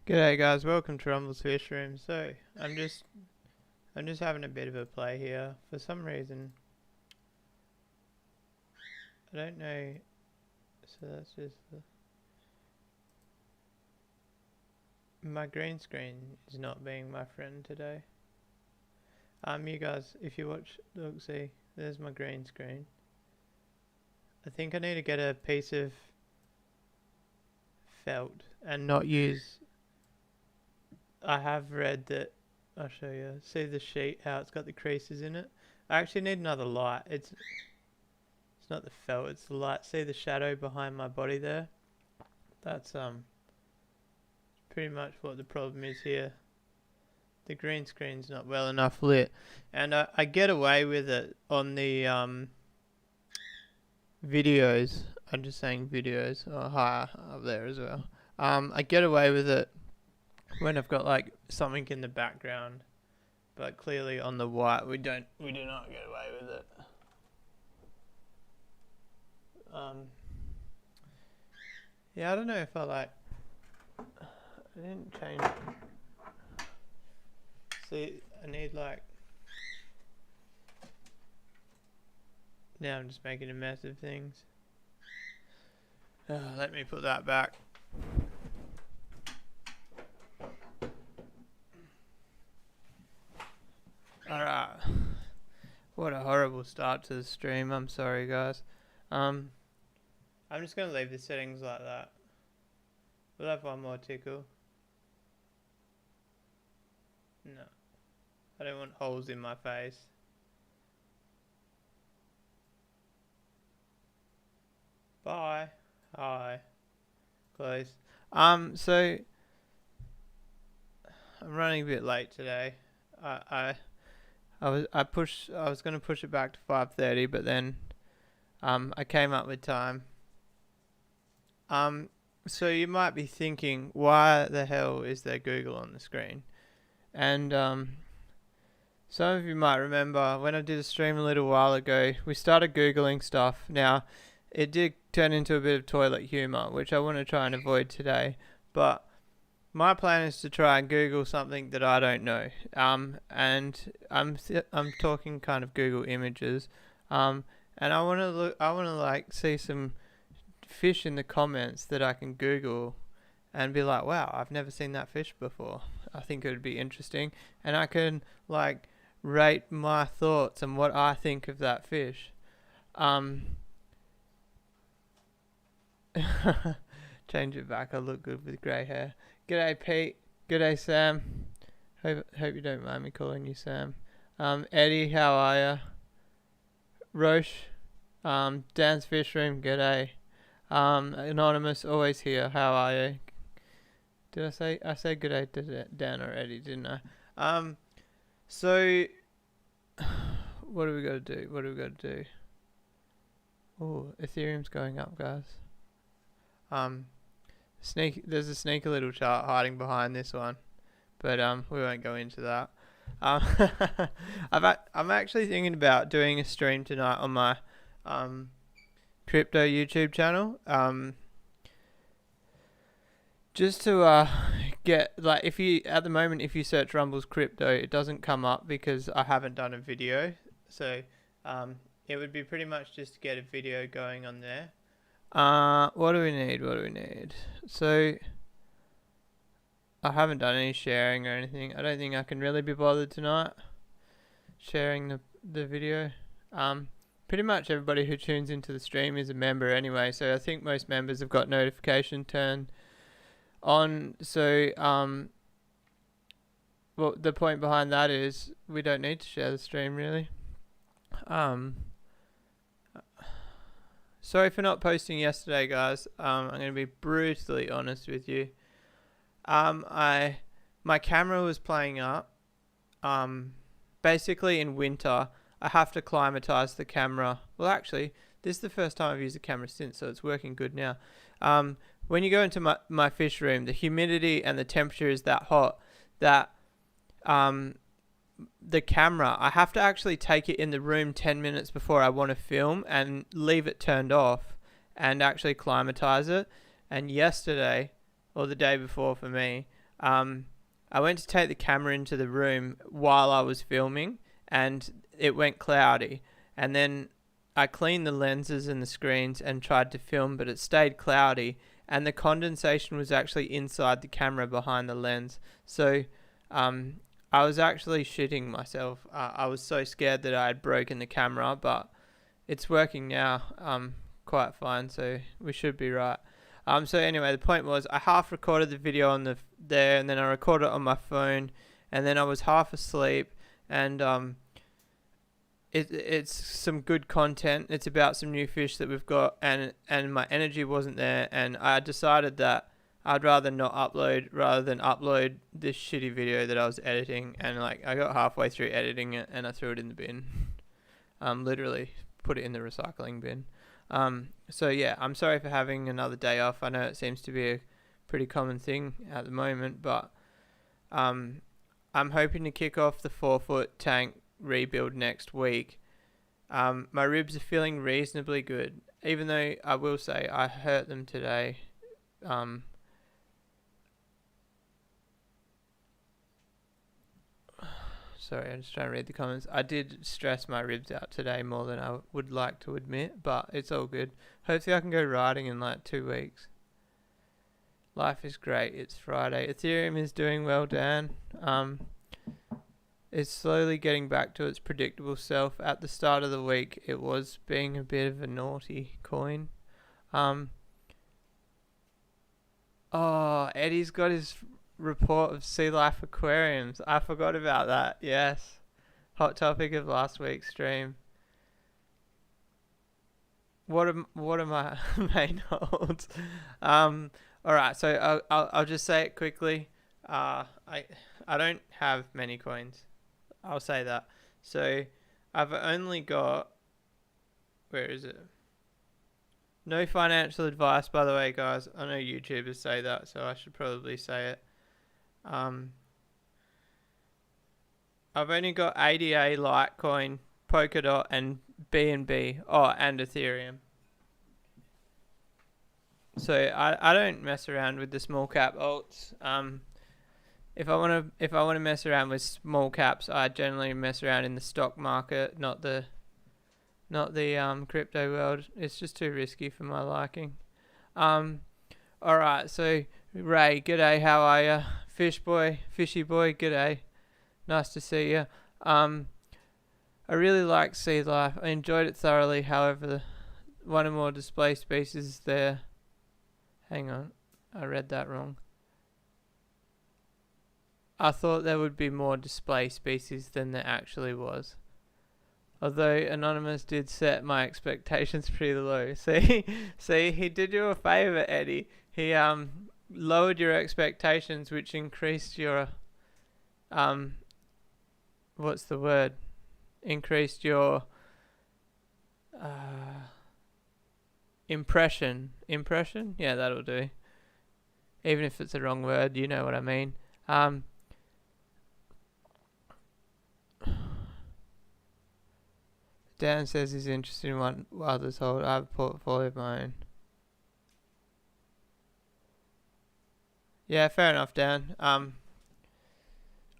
G'day guys, welcome to Rumble's Fish Room. I'm just having a bit of a play here. For some reason, I don't know. So that's just my green screen is not being my friend today. You guys, if you watch, look, see, there's my green screen. I think I need to get a piece of felt and not use. I have read that. I'll show you. See the sheet, how it's got the creases in it. I actually need another light. It's not the felt, it's the light. See the shadow behind my body there? That's pretty much what the problem is here. The green screen's not well enough lit, and I get away with it on the videos. I'm just saying videos. Oh, hi up there as well. I get away with it when I've got like something in the background, but clearly on the white we do not get away with it. Yeah, I don't know if I didn't change. See, I need like. Now I'm just making a mess of things. Let me put that back. Alright. What a horrible start to the stream. I'm sorry, guys. I'm just going to leave the settings like that. We'll have one more tickle. No. I don't want holes in my face. Bye. Hi. Close. So I'm running a bit late today. I was going to push it back to 5:30, but then I came up with time. So you might be thinking, why the hell is there Google on the screen? And some of you might remember when I did a stream a little while ago, we started Googling stuff. Now, it did turn into a bit of toilet humor, which I want to try and avoid today. But my plan is to try and Google something that I don't know. And I'm talking kind of Google images. And I want to like see some fish in the comments that I can Google and be like, wow, I've never seen that fish before. I think it would be interesting, and I can like rate my thoughts and what I think of that fish. Change it back. I look good with grey hair. G'day Pete. G'day Sam. Hope you don't mind me calling you Sam. Eddie, how are ya? Roche. Dan's Fish Room. G'day. Anonymous, always here. How are you? Did I say good day to Dan or Eddie, didn't I? So what do we got to do? Oh, Ethereum's going up, guys. There's a sneaky little chart hiding behind this one, but we won't go into that. I'm actually thinking about doing a stream tonight on my crypto YouTube channel, just to get, like, if you search Rumble's crypto, it doesn't come up because I haven't done a video. So it would be pretty much just to get a video going on there. What do we need? So I haven't done any sharing or anything. I don't think I can really be bothered tonight sharing the video. Pretty much everybody who tunes into the stream is a member anyway, so I think most members have got notification turned on. So well, the point behind that is we don't need to share the stream really. Sorry for not posting yesterday, guys. I'm going to be brutally honest with you. My camera was playing up. Basically in winter I have to climatize the camera. Well, actually, this is the first time I've used the camera since, so it's working good now. When you go into my fish room, the humidity and the temperature is that hot that the camera, I have to actually take it in the room 10 minutes before I want to film and leave it turned off and actually climatize it. And yesterday, or the day before for me, I went to take the camera into the room while I was filming, and it went cloudy. And then I cleaned the lenses and the screens and tried to film, but it stayed cloudy, and the condensation was actually inside the camera behind the lens. So I was actually shitting myself. I was so scared that I had broken the camera, but it's working now quite fine, so we should be right. So anyway, the point was I half recorded the video on there, and then I recorded it on my phone, and then I was half asleep, and it's some good content. It's about some new fish that we've got, and my energy wasn't there, and I decided that I'd rather not upload rather than upload this shitty video that I was editing, and like I got halfway through editing it and I threw it in the bin. Literally put it in the recycling bin. So yeah, I'm sorry for having another day off. I know it seems to be a pretty common thing at the moment, but I'm hoping to kick off the 4-foot tank rebuild next week. My ribs are feeling reasonably good, even though I will say I hurt them today. Sorry, I'm just trying to read the comments. I did stress my ribs out today more than I would like to admit, but it's all good. Hopefully I can go riding in like 2 weeks. Life is great. It's Friday. Ethereum is doing well, Dan. It's slowly getting back to its predictable self. At the start of the week, it was being a bit of a naughty coin. Eddie's got his report of sea life aquariums. I forgot about that. Yes, hot topic of last week's stream. What are my main holds? All right, so I'll just say it quickly. I don't have many coins. I'll say that. So I've only got, where is it? No financial advice, by the way, guys. I know YouTubers say that, so I should probably say it. I've only got ADA, Litecoin, Polkadot, and BNB. Oh, and Ethereum. So I don't mess around with the small cap alts. If I want to mess around with small caps, I generally mess around in the stock market, not the crypto world. It's just too risky for my liking. All right, so Ray, g'day, how are ya? Fishy boy, g'day. Nice to see you. I really like sea life. I enjoyed it thoroughly. However, one or more display species there. Hang on, I read that wrong. I thought there would be more display species than there actually was. Although Anonymous did set my expectations pretty low. See, he did you a favour, Eddie. He lowered your expectations, which increased your what's the word? Increased your impression. Impression? Yeah, that'll do. Even if it's the wrong word, you know what I mean. Dan says he's interested in what others hold. I have a portfolio of my own. Yeah, fair enough, Dan.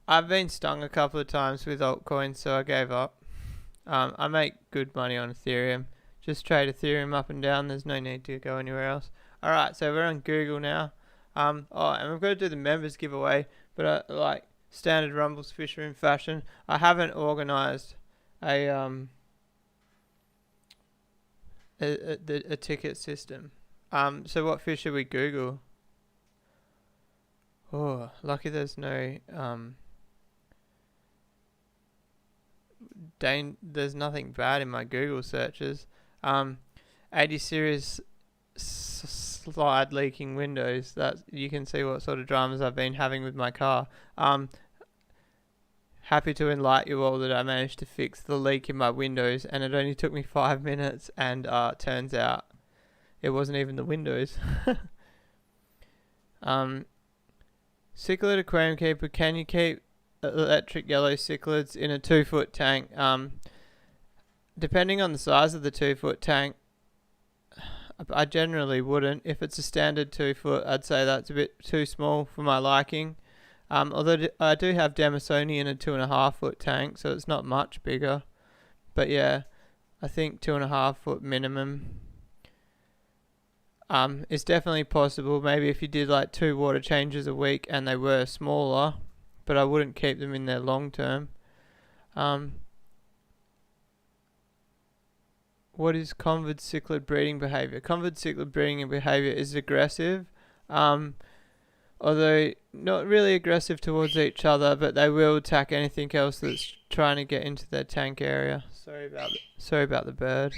I've been stung a couple of times with altcoins, so I gave up. I make good money on Ethereum. Just trade Ethereum up and down. There's no need to go anywhere else. Alright, so we're on Google now. And we've got to do the members giveaway, but like standard Rumbles Fisher in fashion, I haven't organised a ticket system. So what fish should we Google? Oh, lucky there's no there's nothing bad in my Google searches. 80 series slide leaking windows. That you can see what sort of dramas I've been having with my car. Happy to enlighten you all that I managed to fix the leak in my windows, and it only took me 5 minutes, and turns out it wasn't even the windows. Cichlid aquarium keeper, can you keep electric yellow cichlids in a 2-foot tank? Depending on the size of the 2-foot tank, I generally wouldn't. If it's a standard 2-foot, I'd say that's a bit too small for my liking. Although I do have Demisoni in a 2.5 foot tank, so it's not much bigger. But yeah, I think 2.5 foot minimum. It's definitely possible. Maybe if you did like 2 water changes a week and they were smaller, but I wouldn't keep them in there long term. What is convid cichlid breeding behavior? Convid cichlid breeding behavior is aggressive, although not really aggressive towards each other, but they will attack anything else that's trying to get into their tank area. Sorry about the bird.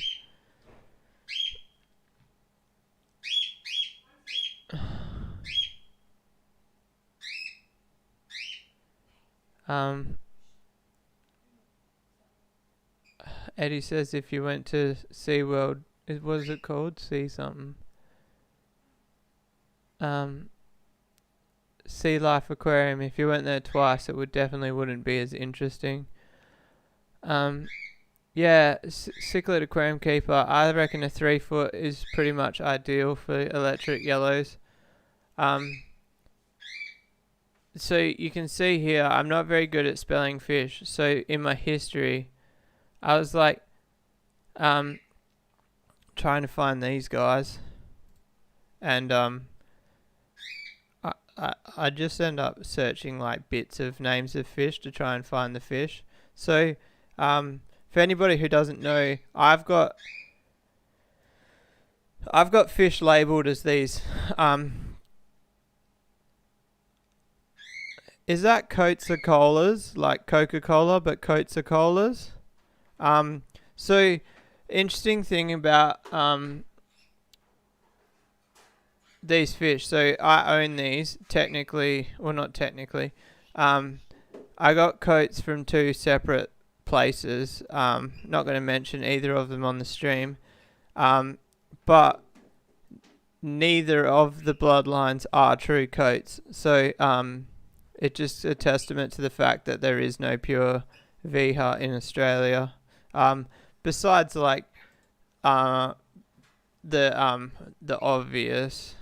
Eddie says if you went to SeaWorld, what is it called? Sea something. Sea Life Aquarium. If you went there twice, it definitely wouldn't be as interesting. Yeah, cichlid aquarium keeper. I reckon a 3 foot is pretty much ideal for electric yellows. So you can see here, I'm not very good at spelling fish. So in my history, I was like, trying to find these guys, and I just end up searching like bits of names of fish to try and find the fish. So, for anybody who doesn't know, I've got fish labelled as these. Is that Coca-Colas, like Coca-Cola, but Coca-Colas? So interesting thing about these fish. So I own these technically, well not technically. I got coats from 2 separate places. Not going to mention either of them on the stream. But neither of the bloodlines are true coats. So it's just a testament to the fact that there is no pure Viha in Australia. Besides like the obvious.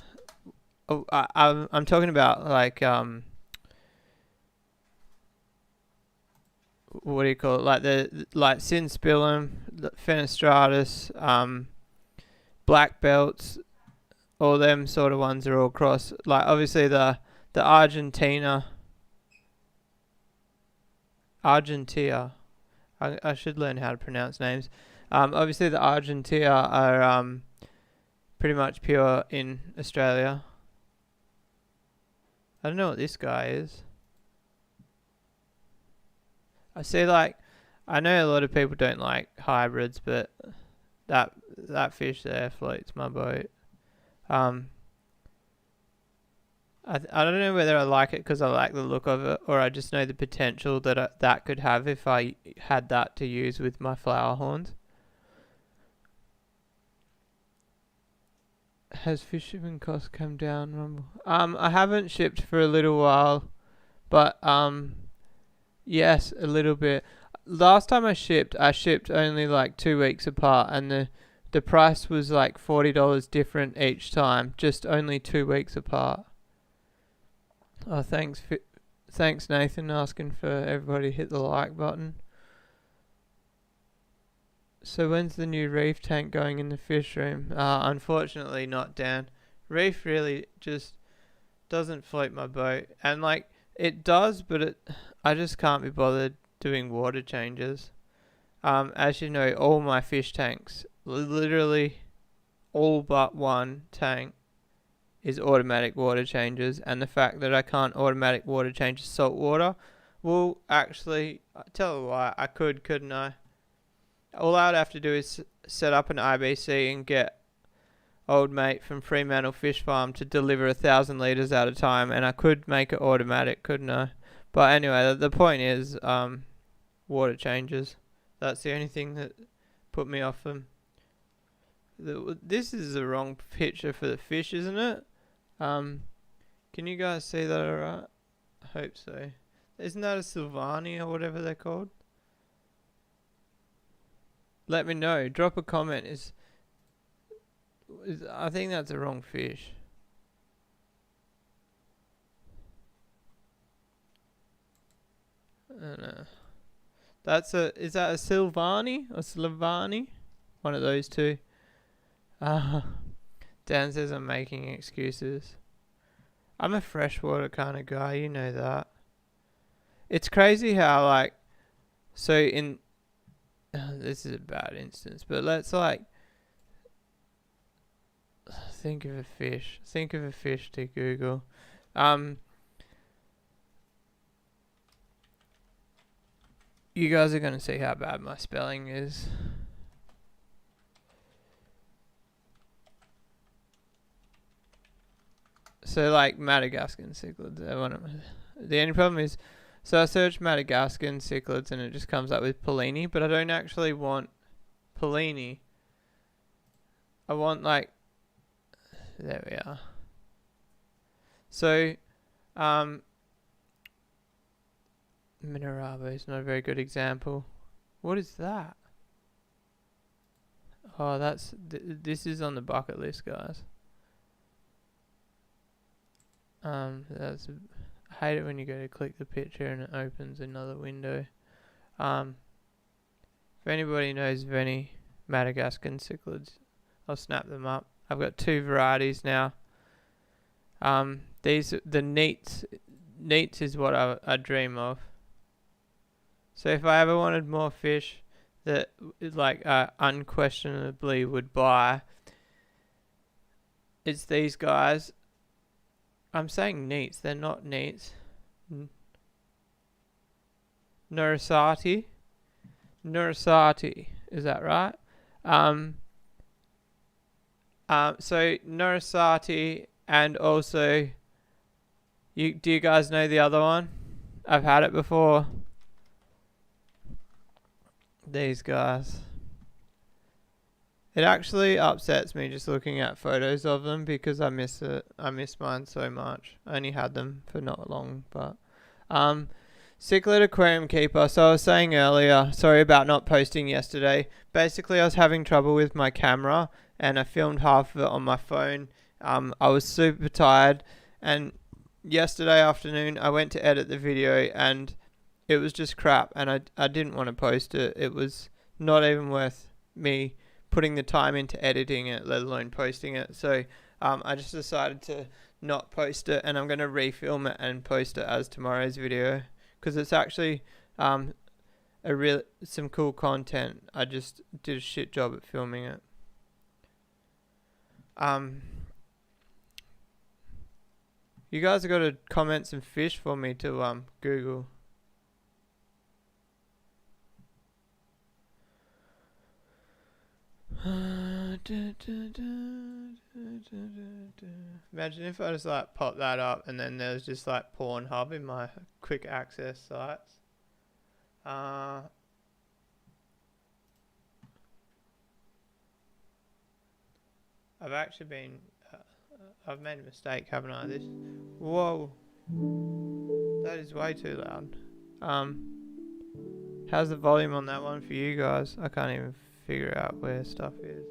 I'm talking about like what do you call it? Like the Synspillum, Fenestratus, black belts, all them sort of ones are all cross. Like obviously the Argentina. I should learn how to pronounce names. Obviously the Argentina are pretty much pure in Australia. I don't know what this guy is. I see, like, I know a lot of people don't like hybrids, but that fish there floats my boat. I don't know whether I like it because I like the look of it, or I just know the potential that that could have if I had that to use with my flower horns. Has fish shipping costs come down, Rumble? I haven't shipped for a little while, but yes, a little bit. Last time I shipped only like 2 weeks apart, and the price was like $40 different each time, just only 2 weeks apart. Oh, thanks Nathan, asking for everybody to hit the like button. So when's the new reef tank going in the fish room? Unfortunately not, Dan. Reef really just doesn't float my boat. And like, it does, but I just can't be bothered doing water changes. As you know, all my fish tanks, literally all but one tank, is automatic water changes, and the fact that I can't automatic water change salt water, well, actually, tell a lie, I couldn't I? All I'd have to do is set up an IBC and get old mate from Fremantle Fish Farm to deliver 1,000 litres at a time, and I could make it automatic, couldn't I? But anyway, the point is, water changes. That's the only thing that put me off them. This is the wrong picture for the fish, isn't it? Can you guys see that alright? I hope so. Isn't that a Sylvania or whatever they're called? Let me know. Drop a comment. I think that's a wrong fish. I don't know. Is that a Silvani or Slavani? One of those two. Dan says I'm making excuses. I'm a freshwater kind of guy, you know that. It's crazy how, like, so in, this is a bad instance, but let's, like, think of a fish to Google. You guys are going to see how bad my spelling is. So, like, Madagascan cichlids. The only problem is, so I searched Madagascan cichlids and it just comes up with Polini, but I don't actually want Polini. I want, like, there we are. So, Minerabo is not a very good example. What is that? Oh, this is on the bucket list, guys. I hate it when you go to click the picture and it opens another window. If anybody knows of any Madagascan cichlids, I'll snap them up. I've got 2 varieties now. The neats is what I dream of. So if I ever wanted more fish that, like, unquestionably would buy, it's these guys. I'm saying neats, they're not neats. Nurasati, is that right? So Nurasati, and also, do you guys know the other one? I've had it before. These guys. It actually upsets me just looking at photos of them because I miss it. I miss mine so much. I only had them for not long, but cichlid aquarium keeper. So I was saying earlier, sorry about not posting yesterday. Basically, I was having trouble with my camera and I filmed half of it on my phone. I was super tired, and yesterday afternoon I went to edit the video and it was just crap, and I didn't want to post it. It was not even worth me putting the time into editing it, let alone posting it. So I just decided to not post it, and I'm going to refilm it and post it as tomorrow's video because it's actually some cool content. I just did a shit job at filming it. You guys have got to comment some fish for me to Google. Imagine if I just like pop that up and then there's just like Pornhub in my quick access sites. I've actually been I've made a mistake, haven't I? Whoa, that is way too loud. How's the volume on that one for you guys? I can't even figure out where stuff is.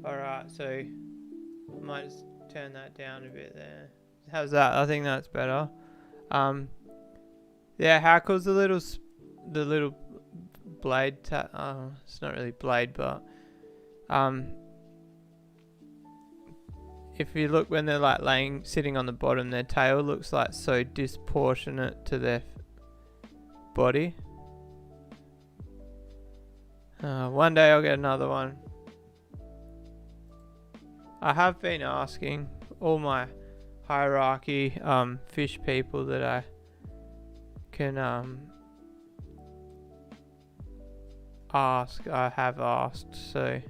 Alright, so I might just turn that down a bit there. How's that? I think that's better. Yeah, how cool's the little blade it's not really blade, but if you look when they're like sitting on the bottom, their tail looks like so disproportionate to their body. One day I'll get another one. I have been asking all my hierarchy fish people that I can ask. I have asked, so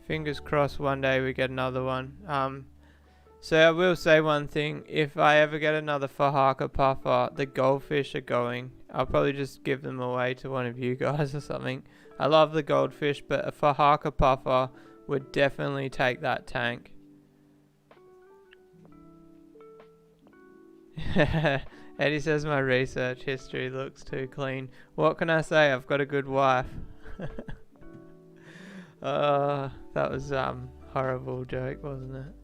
fingers crossed one day we get another one. So I will say one thing, if I ever get another Fahaka puffer, the goldfish are going. I'll probably just give them away to one of you guys or something. I love the goldfish, but a Fahaka puffer would definitely take that tank. Eddie says my research history looks too clean. What can I say? I've got a good wife. That was horrible joke, wasn't it?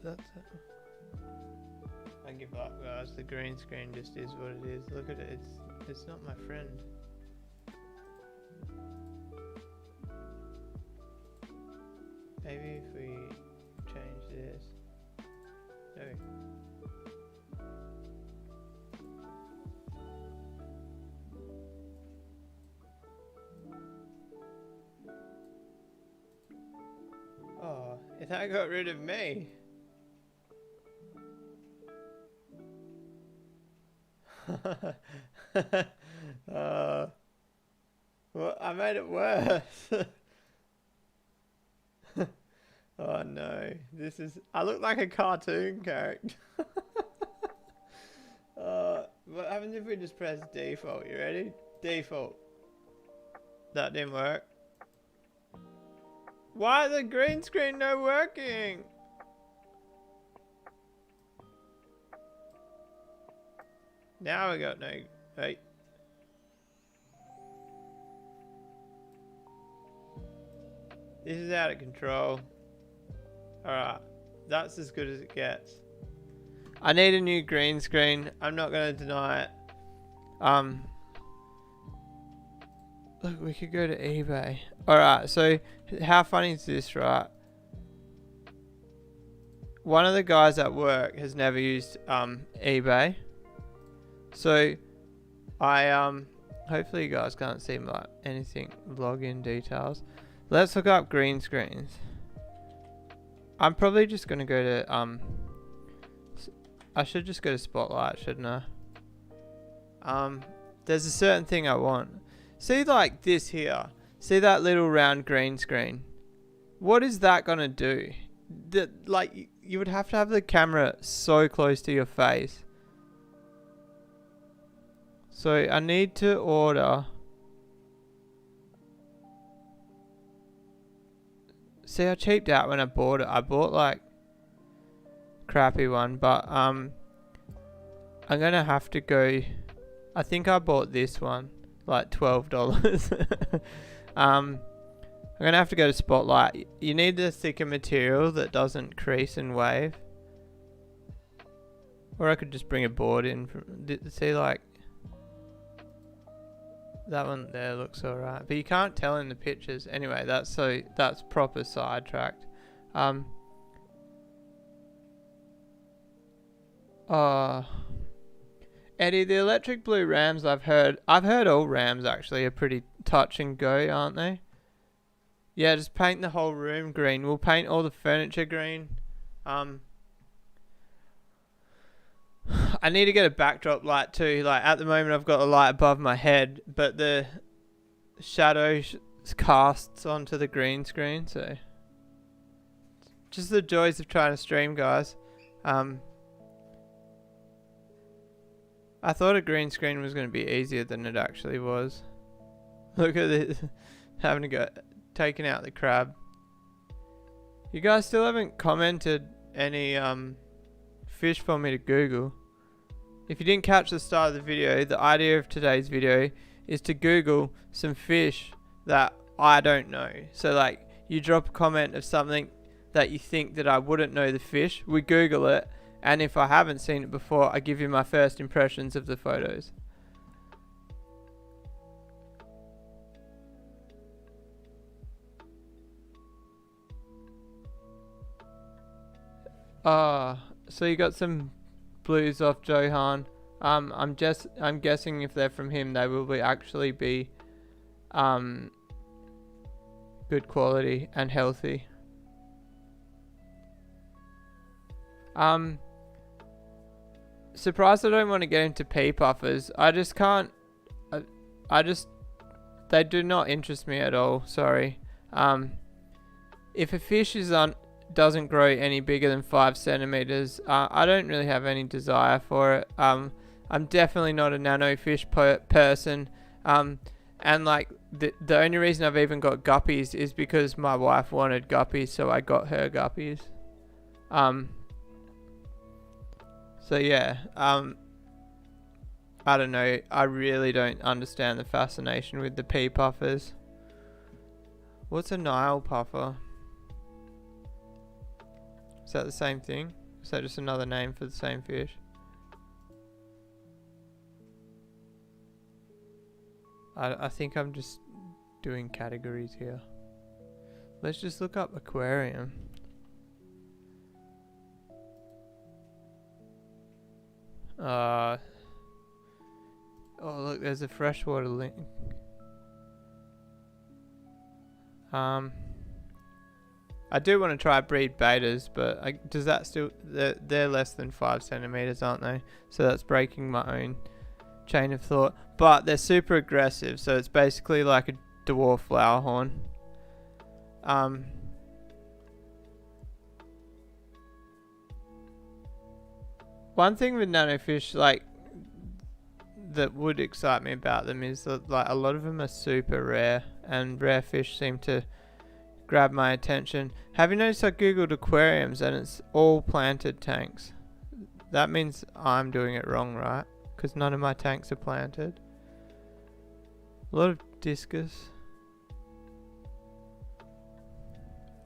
that's it. I give up, guys. The green screen just is what it is. Look at it. It's not my friend. Maybe if we change this. No. Oh, that got rid of me. Well, I made it worse. Oh no, I look like a cartoon character. What happens if we just press default? You ready? Default. That didn't work. Why is the green screen not working? Now we got no. Wait. This is out of control. Alright. That's as good as it gets. I need a new green screen. I'm not going to deny it. Look, we could go to eBay. Alright, so how funny is this, right? One of the guys at work has never used eBay. So I hopefully you guys can't see like anything login details. Let's look up green screens. I'm probably just gonna go to I should just go to Spotlight, shouldn't I? There's a certain thing I want. See like this here. See that little round green screen? What is that gonna do? Like you would have to have the camera so close to your face. So I need to order. See, I cheaped out when I bought it. I bought like crappy one, but I'm gonna have to go. I think I bought this one like $12. I'm gonna have to go to Spotlight. You need the thicker material that doesn't crease and wave. Or I could just bring a board in from. See, like that one there looks alright, but you can't tell in the pictures. Anyway, that's proper sidetracked. Eddie, the electric blue rams I've heard all rams actually are pretty touch and go, aren't they? Yeah, just paint the whole room green. We'll paint all the furniture green. I need to get a backdrop light too. Like at the moment I've got a light above my head, but the shadow casts onto the green screen, so just the joys of trying to stream, guys. I thought a green screen was going to be easier than it actually was. Look at this. Having to go taking out the crab. You guys still haven't commented any fish for me to Google. If you didn't catch the start of the video, the idea of today's video is to Google some fish that I don't know. So like you drop a comment of something that you think that I wouldn't know the fish, we Google it, and if I haven't seen it before, I give you my first impressions of the photos. So you got some blues off Johan. I'm guessing if they're from him, they will actually be good quality and healthy. Surprised I don't want to get into pea puffers. I just can't. They do not interest me at all. Sorry. If a fish doesn't grow any bigger than 5 centimeters, I don't really have any desire for it. I'm definitely not a nano fish person. And like the only reason I've even got guppies is because my wife wanted guppies, so I got her guppies. So yeah, I don't know. I really don't understand the fascination with the pea puffers. What's a Nile puffer? Is that the same thing? Is that just another name for the same fish? I think I'm just doing categories here. Let's just look up aquarium. Oh look, there's a freshwater link. I do want to try breed betas, but does that still... They're less than 5 centimeters, aren't they? So that's breaking my own chain of thought. But they're super aggressive, so it's basically like a dwarf flower horn. One thing with nanofish, like, that would excite me about them is that, like, a lot of them are super rare, and rare fish seem to grab my attention. Have you noticed I googled aquariums and it's all planted tanks? That means I'm doing it wrong, right? Because none of my tanks are planted. A lot of discus.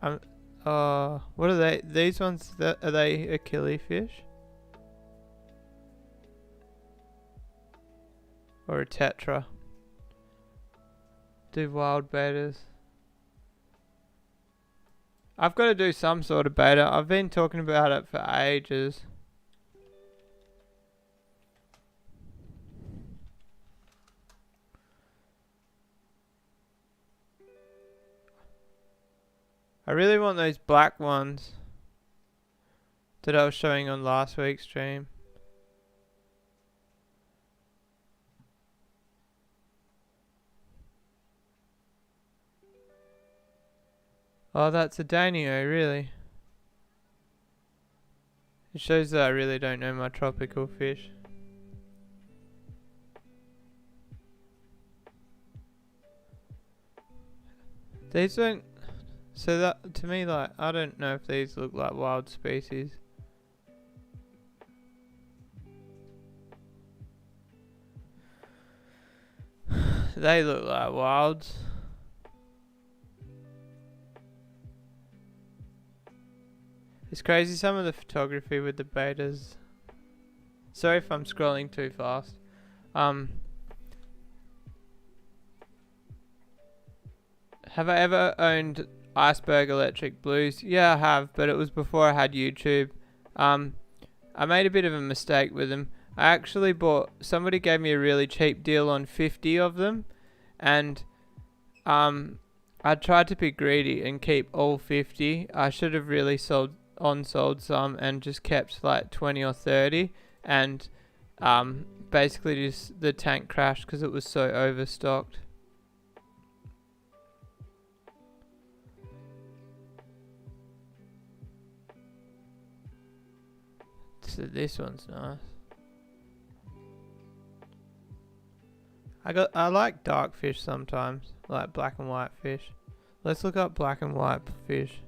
What are they? These ones, are they a killifish? Or a tetra? Do wild betas. I've got to do some sort of beta. I've been talking about it for ages. I really want those black ones that I was showing on last week's stream. Oh, that's a Danio, really. It shows that I really don't know my tropical fish. These don't... So that, to me, like, I don't know if these look like wild species. They look like wilds. It's crazy, some of the photography with the betas. Sorry if I'm scrolling too fast. Have I ever owned iceberg electric blues? Yeah, I have, but it was before I had YouTube. I made a bit of a mistake with them. I actually somebody gave me a really cheap deal on 50 of them, and I tried to be greedy and keep all 50. I should have really sold some and just kept like 20 or 30, and basically just the tank crashed because it was so overstocked. So this one's nice. I like dark fish sometimes, like black and white fish. Let's look up black and white fish.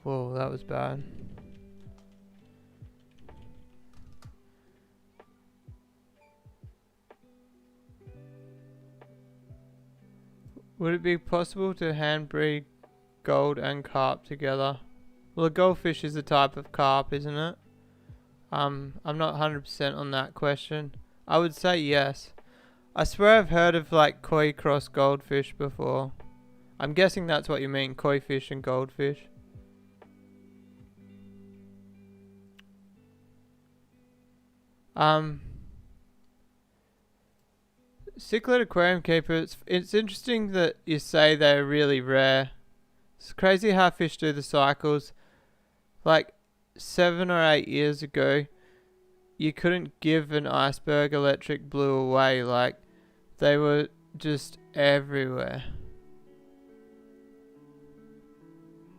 Whoa, that was bad. Would it be possible to hand breed gold and carp together? Well, a goldfish is a type of carp, isn't it? I'm not 100% on that question. I would say yes. I swear I've heard of like koi cross goldfish before. I'm guessing that's what you mean, koi fish and goldfish. Cichlid aquarium keeper, it's interesting that you say they're really rare. It's crazy how fish do the cycles. Like 7 or 8 years ago, you couldn't give an iceberg electric blue away. Like, they were just everywhere.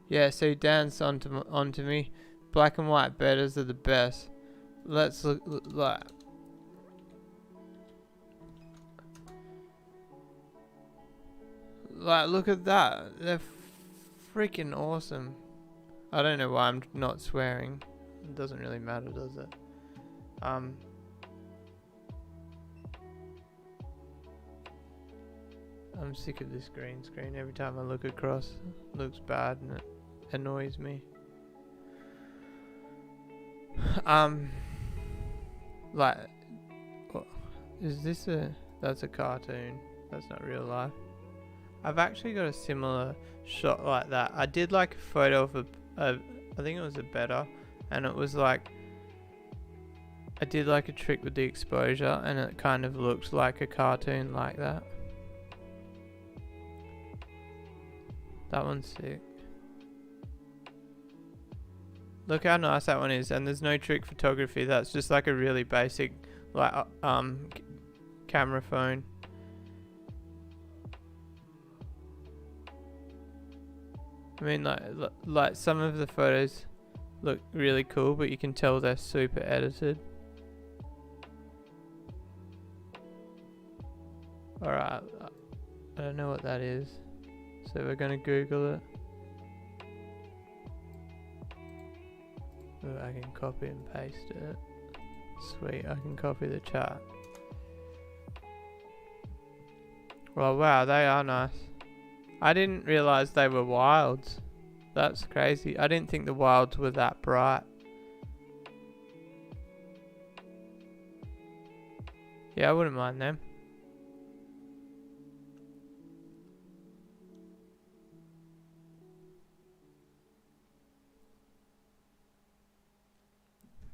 Yeah, see, Dan's onto me. Black and white betas are the best. Let's look like... Like, look at that. They're freaking awesome. I don't know why I'm not swearing. It doesn't really matter, does it? I'm sick of this green screen. Every time I look across, it looks bad and it annoys me. Like, is this that's a cartoon. That's not real life. I've actually got a similar shot like that. I did like a photo of I think it was a betta, and it was like, I did like a trick with the exposure and it kind of looked like a cartoon like that. That one's sick. Look how nice that one is, and there's no trick photography. That's just like a really basic like camera phone. I mean, like some of the photos look really cool, but you can tell they're super edited. Alright, I don't know what that is, so we're gonna Google it. Ooh, I can copy and paste it. Sweet, I can copy the chat. Well, wow, they are nice. I didn't realise they were wilds. That's crazy. I didn't think the wilds were that bright. Yeah, I wouldn't mind them.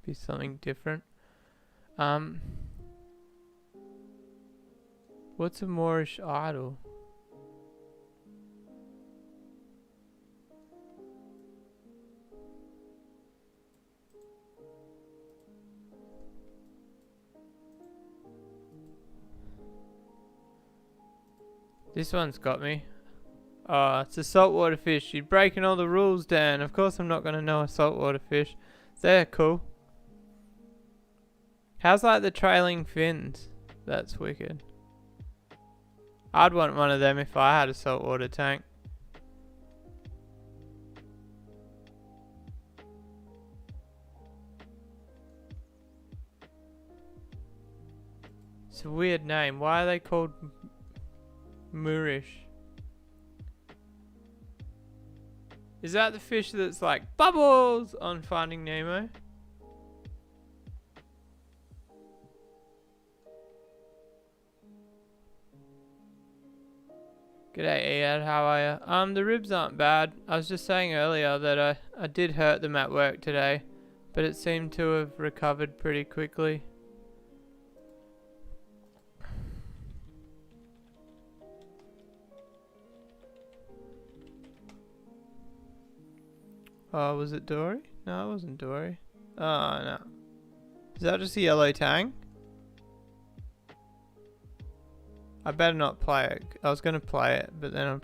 Be something different. What's a Moorish idol? This one's got me. Oh, it's a saltwater fish. You're breaking all the rules, Dan. Of course I'm not going to know a saltwater fish. They're cool. How's like the trailing fins? That's wicked. I'd want one of them if I had a saltwater tank. It's a weird name. Why are they called Moorish? Is that the fish that's like bubbles on Finding Nemo? G'day Iad, how are you? The ribs aren't bad. I was just saying earlier that I did hurt them at work today, but it seemed to have recovered pretty quickly. Oh, was it Dory? No, it wasn't Dory. Oh, no. Is that just a yellow tang? I better not play it. I was going to play it, but then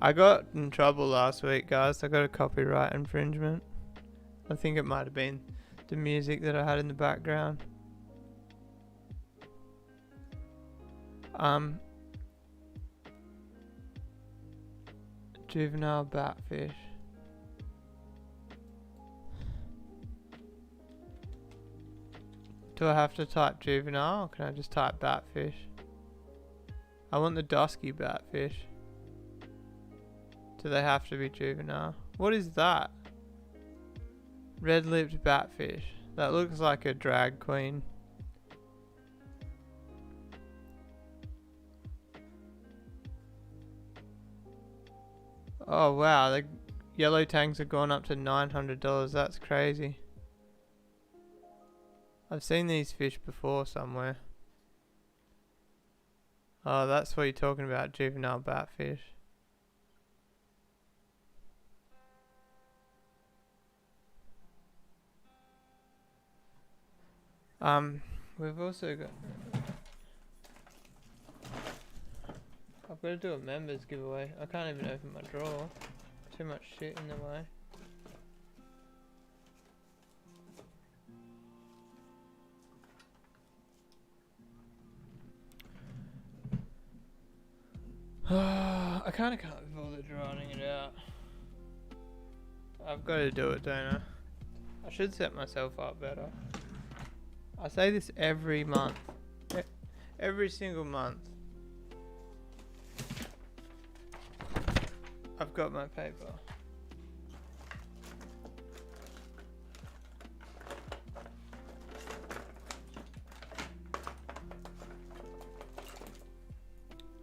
I got in trouble last week, guys. I got a copyright infringement. I think it might have been the music that I had in the background. Juvenile Batfish. Do I have to type juvenile, or can I just type batfish? I want the dusky batfish. Do they have to be juvenile? What is that? Red-lipped batfish. That looks like a drag queen. Oh wow, the yellow tangs have gone up to $900. That's crazy. I've seen these fish before somewhere. Oh, that's what you're talking about, juvenile batfish. We've also got... I've got to do a members giveaway. I can't even open my drawer. Too much shit in the way. I kind of can't be bothered drawing it out. I've got to do it, don't I? I should set myself up better. I say this every month. Every single month. I've got my paper.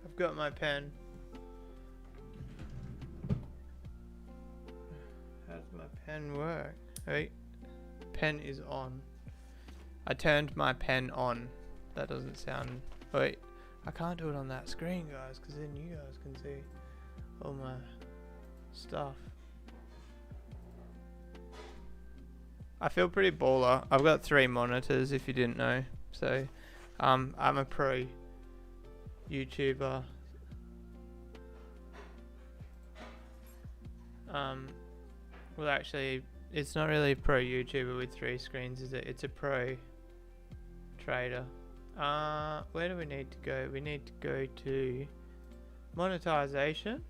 I've got my pen. How does my pen work? Wait. Pen is on. I turned my pen on. That doesn't sound... Wait. I can't do it on that screen, guys, because then you guys can see all my stuff. I feel pretty baller. I've got 3 monitors, if you didn't know. So, I'm a pro YouTuber. Well, actually, it's not really a pro YouTuber with 3 screens, is it? It's a pro trader. Where do we need to go? We need to go to monetization,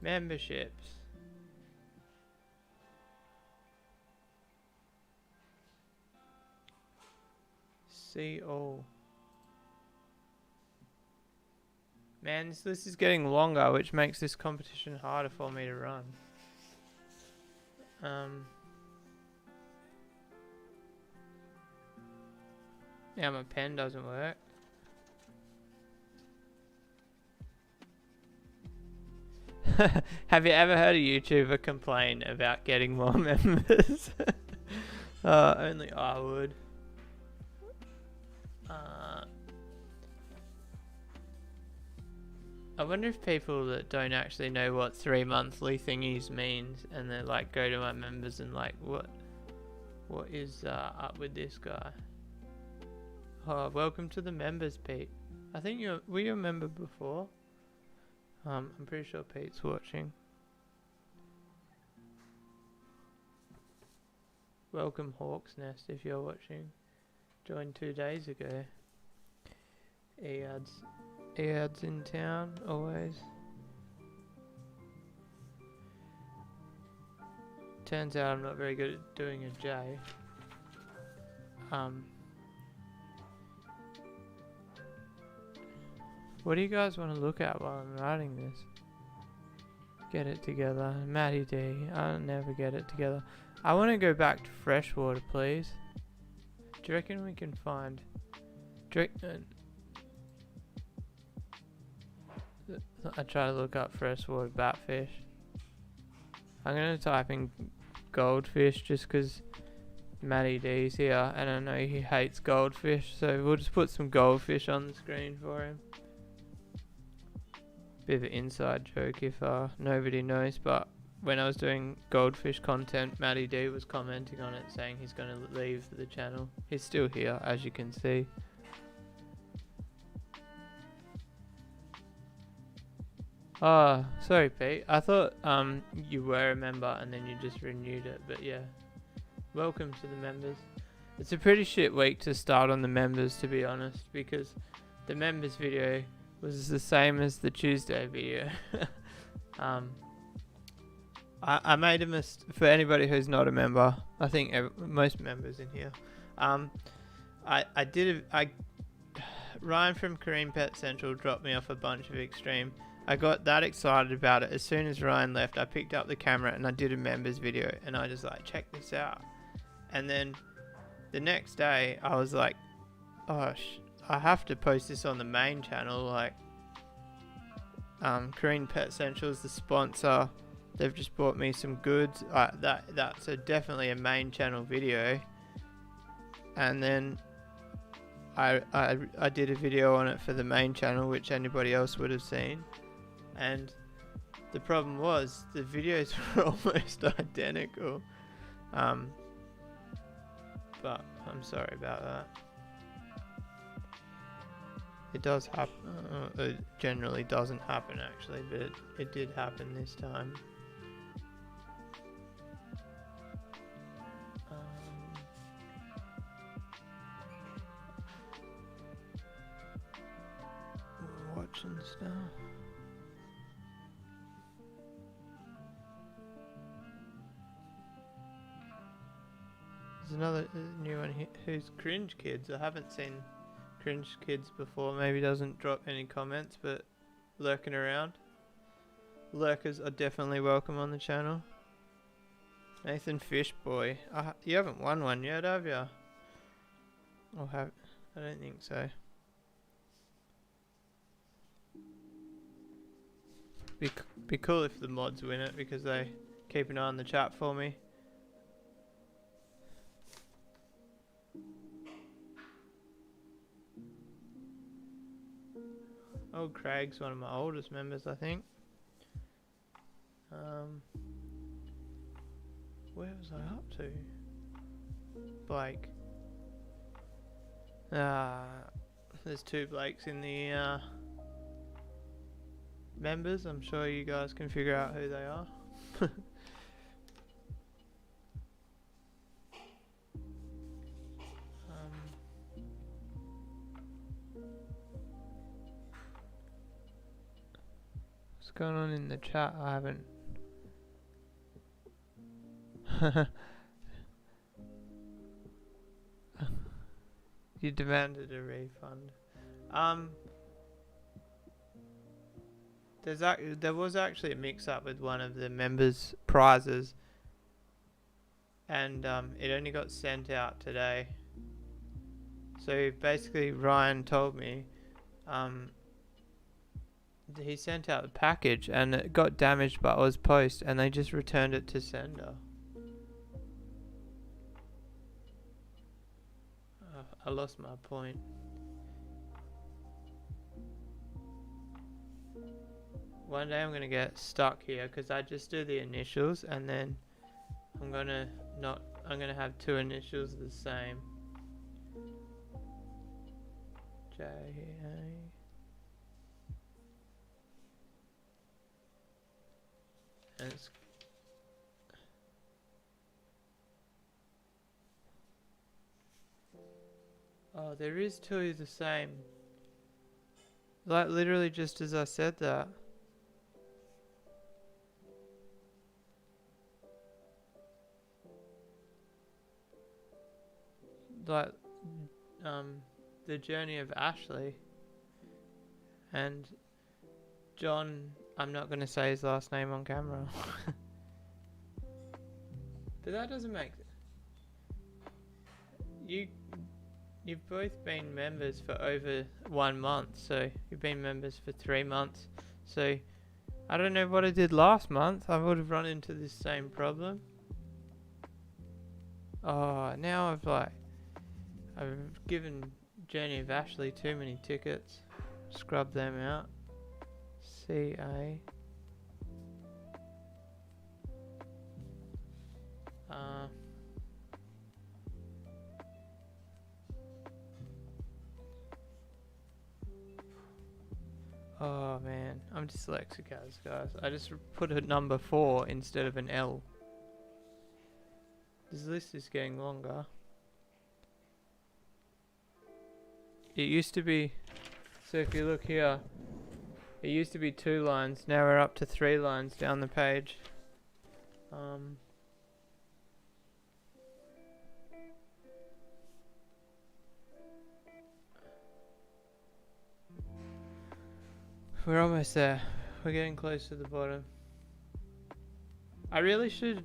memberships. See all. Man, this list is getting longer, which makes this competition harder for me to run. Yeah, my pen doesn't work. Have you ever heard a YouTuber complain about getting more members? Only I would. I wonder if people that don't actually know what 3 monthly thingies means, and they like go to my members and like, what is up with this guy? Oh, welcome to the members, Pete. I think were you a member before? I'm pretty sure Pete's watching. Welcome Hawk's Nest if you're watching. Joined 2 days ago. Ead's in town, always. Turns out I'm not very good at doing a J. What do you guys want to look at while I'm writing this? Get it together. Matty D. I'll never get it together. I want to go back to freshwater, please. Do you reckon we can find... I try to look up freshwater batfish. I'm going to type in goldfish just because Matty D's here and I know he hates goldfish, so we'll just put some goldfish on the screen for him. Bit of an inside joke if nobody knows, but when I was doing goldfish content, Matty D was commenting on it saying he's going to leave the channel. He's still here, as you can see. Oh, sorry Pete. I thought you were a member and then you just renewed it, but yeah. Welcome to the members. It's a pretty shit week to start on the members, to be honest, because the members video was the same as the Tuesday video. I made a mistake. For anybody who's not a member, I think most members in here. Ryan from Korean Pet Central dropped me off a bunch of extreme. I got that excited about it. As soon as Ryan left, I picked up the camera and I did a members video, and I just like, check this out. And then the next day, I was like, oh, I have to post this on the main channel. Like, Korean Pet Central is the sponsor. They've just bought me some goods. That's definitely a main channel video. And then I did a video on it for the main channel, which anybody else would have seen. And the problem was the videos were almost identical. But I'm sorry about that. It does happen. It generally doesn't happen actually, but it did happen this time. Watching stuff. There's another new one here. Who's Cringe Kids? I haven't seen Cringe Kids before. Maybe doesn't drop any comments, but lurking around. lurkers are definitely welcome on the channel. Nathan Fishboy. You haven't won one yet, have you? Or have... I don't think so. Be cool if the mods win it, because they keep an eye on the chat for me. Old Craig's one of my oldest members, I think. Where was I up to? Blake. There's 2 Blakes in the members. I'm sure you guys can figure out who they are. What's going on in the chat? I haven't. You demanded a refund. There was actually a mix-up with one of the members' prizes, and it only got sent out today. So basically, Ryan told me he sent out the package, and it got damaged by Ozpost, and they just returned it to sender. I lost my point. One day I'm gonna get stuck here because I just do the initials, and then I'm gonna have 2 initials the same. J-A. And it's oh, there is 2 the same. Like literally just as I said that. Like the journey of Ashley and John. I'm not going to say his last name on camera. But that doesn't make... You've both been members for over 1 month, so you've been members for 3 months. So I don't know what I did last month. I would have run into this same problem. Oh, now I've given Journey of Ashley too many tickets. Scrub them out. CA. Oh man, I'm dyslexic, guys. I just put a number 4 instead of an L. This list is getting longer. It used to be, so if you look here, it used to be 2 lines, now we're up to 3 lines down the page. We're almost there. We're getting close to the bottom. I really should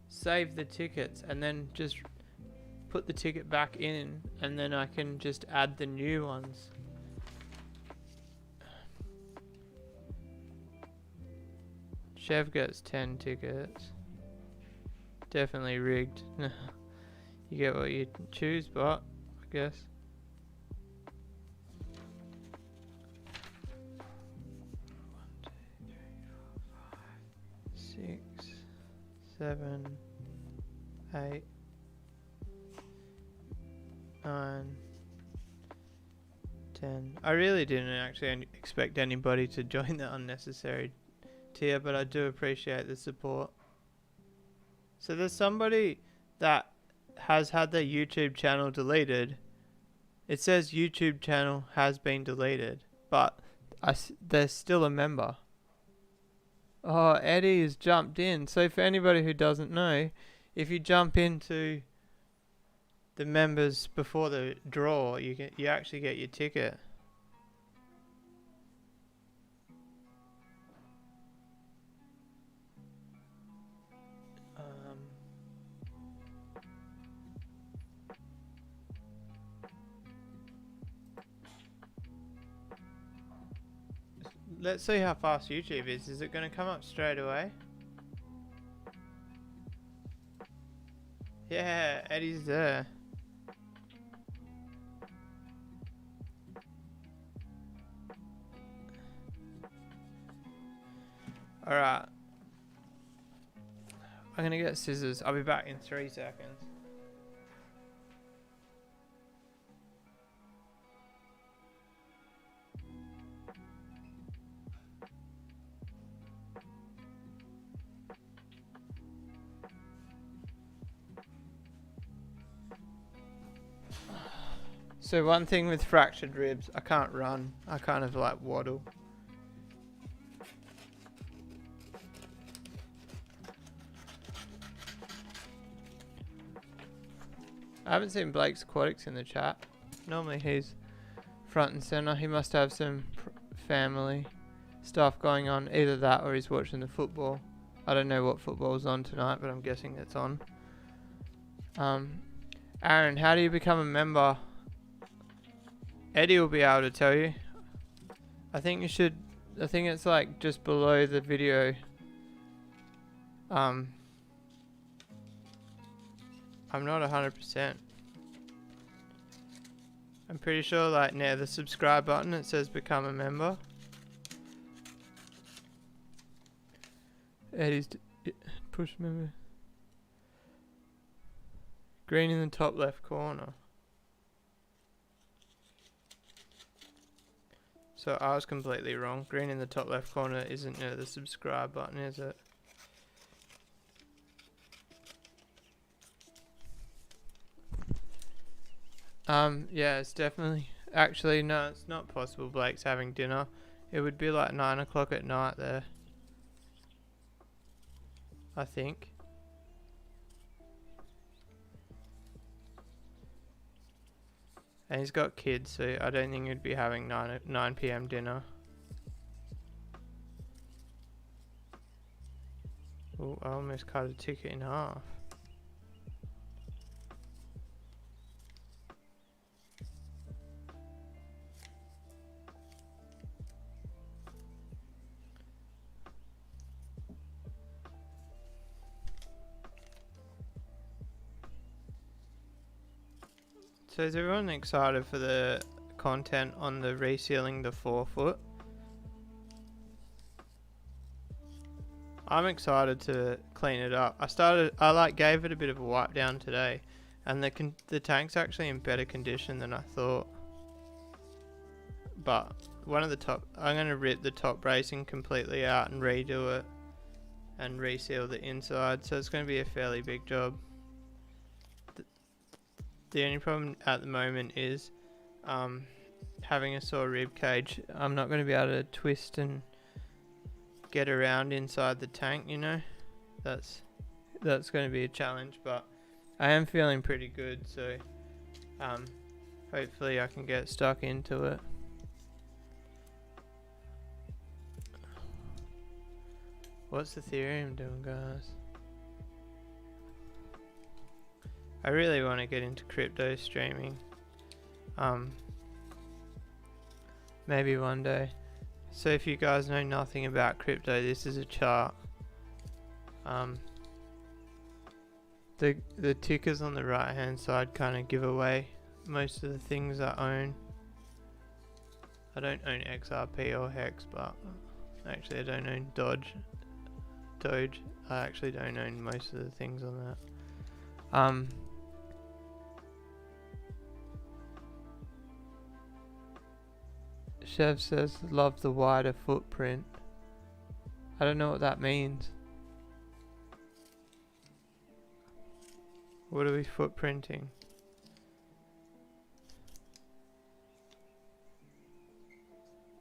save the tickets and then just put the ticket back in, and then I can just add the new ones. Chev gets 10 tickets. Definitely rigged. You get what you choose, but I guess. 6, 7, 8, 9, 10. I really didn't actually expect anybody to join the unnecessary tier, but I do appreciate the support. So there's somebody that has had their YouTube channel deleted. It says YouTube channel has been deleted, but they're still a member. Oh, Eddie has jumped in. So for anybody who doesn't know, if you jump into the members before the draw, you actually get your ticket. let's see how fast YouTube is. Is it going to come up straight away? Yeah, Eddie's there. Alright. I'm gonna get scissors. I'll be back in 3 seconds. So one thing with fractured ribs, I can't run. I kind of like waddle. I haven't seen Blake's Aquatics in the chat. Normally he's front and center. He must have some family stuff going on. Either that or he's watching the football. I don't know what football's on tonight, but I'm guessing it's on. Aaron, how do you become a member? Eddie will be able to tell you. I think you should. I think it's like just below the video. I'm not 100%. I'm pretty sure like near the subscribe button it says become a member. Eddie's push member. Green in the top left corner. So I was completely wrong. Green in the top left corner isn't near the subscribe button, is it? Yeah, it's definitely... Actually, no, it's not possible Blake's having dinner. It would be like 9 o'clock at night there. I think. And he's got kids, so I don't think he'd be having 9 p.m. dinner. Oh, I almost cut a ticket in half. So is everyone excited for the content on the resealing the forefoot? I'm excited to clean it up. I gave it a bit of a wipe down today, and the tank's actually in better condition than I thought. But I'm gonna rip the top bracing completely out and redo it, and reseal the inside. So it's gonna be a fairly big job. The only problem at the moment is having a sore rib cage. I'm not going to be able to twist and get around inside the tank, you know. That's going to be a challenge, but I am feeling pretty good, so hopefully I can get stuck into it. What's Ethereum doing, guys? I really want to get into crypto streaming. Maybe one day. So if you guys know nothing about crypto, this is a chart. The tickers on the right hand side kind of give away most of the things I own. I don't own XRP or Hex, but actually I don't own Doge. I actually don't own most of the things on that. Chev says, love the wider footprint. I don't know what that means. What are we footprinting?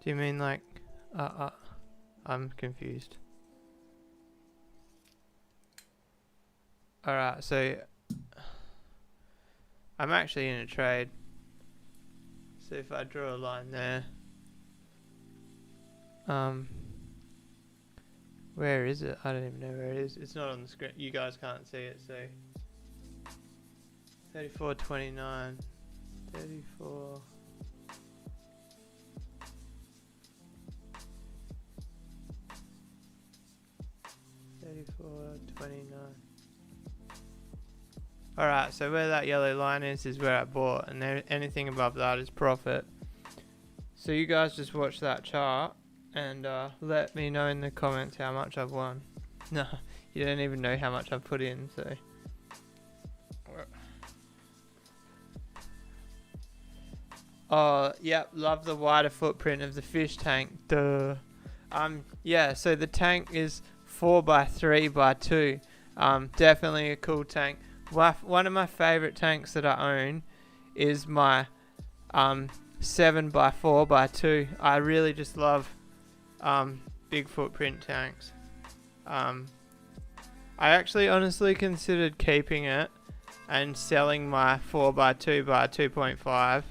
Do you mean like... I'm confused. Alright, so... I'm actually in a trade. So if I draw a line there... where is it? I don't even know where it is. It's not on the screen. You guys can't see it, so 34.29, 34. $4.29. Alright, so where that yellow line is where I bought, and anything above that is profit. So you guys just watch that chart and let me know in the comments how much I've won. No, you don't even know how much I've put in, so. Oh, yep, love the wider footprint of the fish tank. Duh. Yeah, so the tank is 4x3x2. Definitely a cool tank. One of my favorite tanks that I own is my 7x4x2. I really just love big footprint tanks. I actually honestly considered keeping it and selling my 4x2x2.5,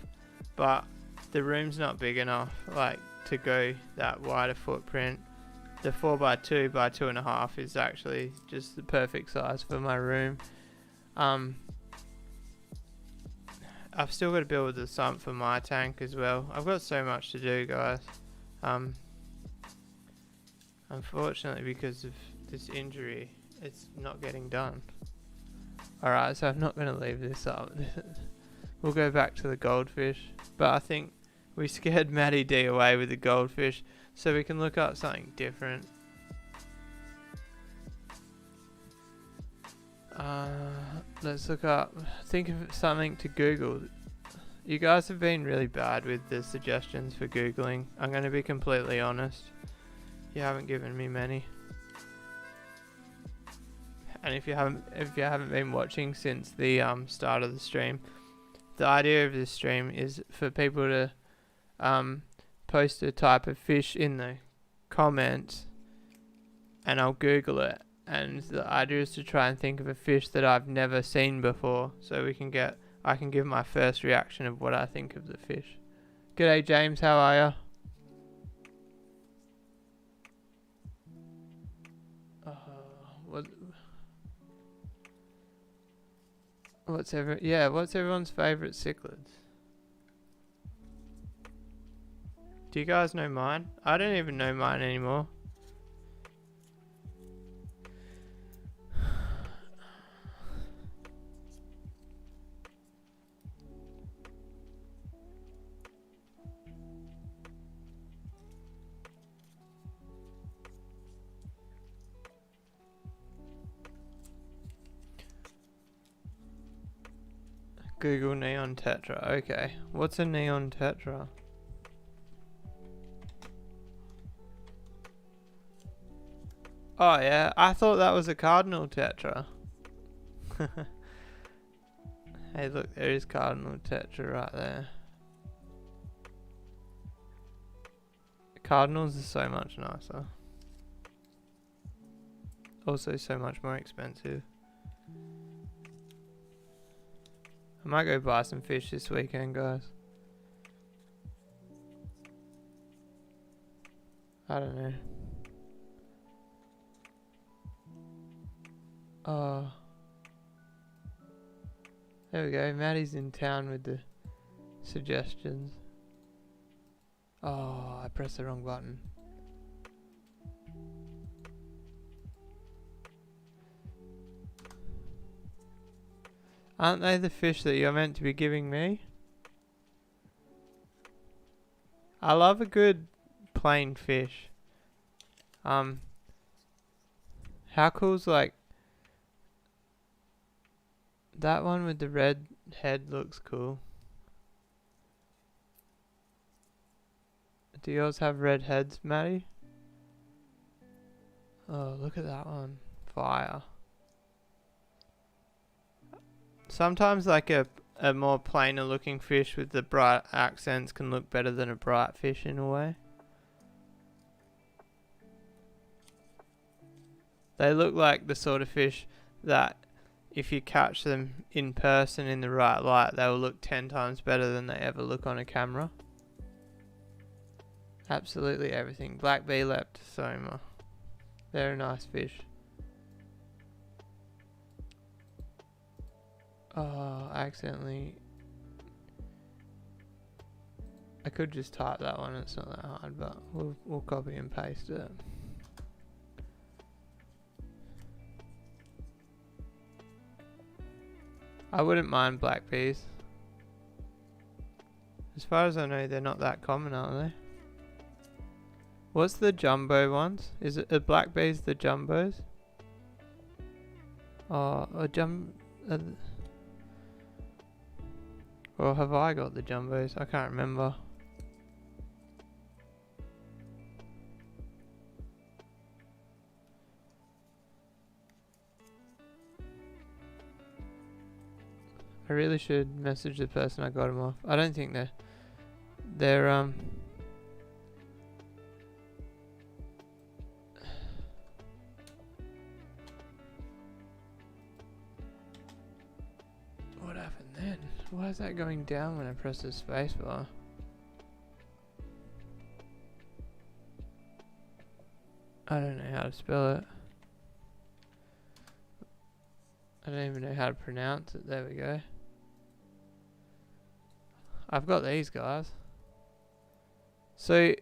but the room's not big enough to go that wider footprint. The 4x2x2.5 is actually just the perfect size for my room. I've still got to build the sump for my tank as well. I've got so much to do, guys. Unfortunately, because of this injury, it's not getting done. Alright, so I'm not going to leave this up. We'll go back to the goldfish. But I think we scared Maddie D away with the goldfish, so we can look up something different. Let's look up, think of something to Google. You guys have been really bad with the suggestions for Googling. I'm going to be completely honest. You haven't given me many. And if you haven't been watching since the start of the stream, the idea of this stream is for people to post a type of fish in the comments, and I'll Google it. And the idea is to try and think of a fish that I've never seen before, so I can give my first reaction of what I think of the fish. G'day James, how are ya? What's everyone's favourite cichlids? Do you guys know mine? I don't even know mine anymore. Google neon tetra. Okay, what's a neon tetra? Oh yeah, I thought that was a cardinal tetra. Hey look, there is cardinal tetra right there. Cardinals are so much nicer. Also so much more expensive. I might go buy some fish this weekend, guys. I don't know. Oh. There we go. Maddie's in town with the suggestions. Oh, I pressed the wrong button. Aren't they the fish that you're meant to be giving me? I love a good plain fish. How cool's that one with the red head looks cool. Do yours have red heads, Maddie? Oh, look at that one. Fire. Sometimes a more plainer looking fish with the bright accents can look better than a bright fish in a way. They look like the sort of fish that if you catch them in person in the right light, they will look 10 times better than they ever look on a camera. Absolutely everything. Black bee leptosoma. They're a nice fish. Oh, accidentally. I could just type that one, it's not that hard, but we'll copy and paste it. I wouldn't mind black bees. As far as I know, they're not that common, are they? What's the jumbo ones? Is it black bees the jumbos? Oh, or have I got the jumbos? I can't remember. I really should message the person I got them off. I don't think they're what happened then? Why is that going down when I press the spacebar? I don't know how to spell it. I don't even know how to pronounce it. There we go. I've got these guys. So,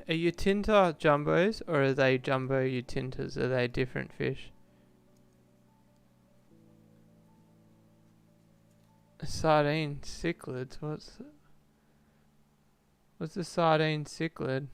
are Utinta jumbos or are they jumbo Utintas? Are they different fish? Sardine cichlids. What's the sardine cichlid?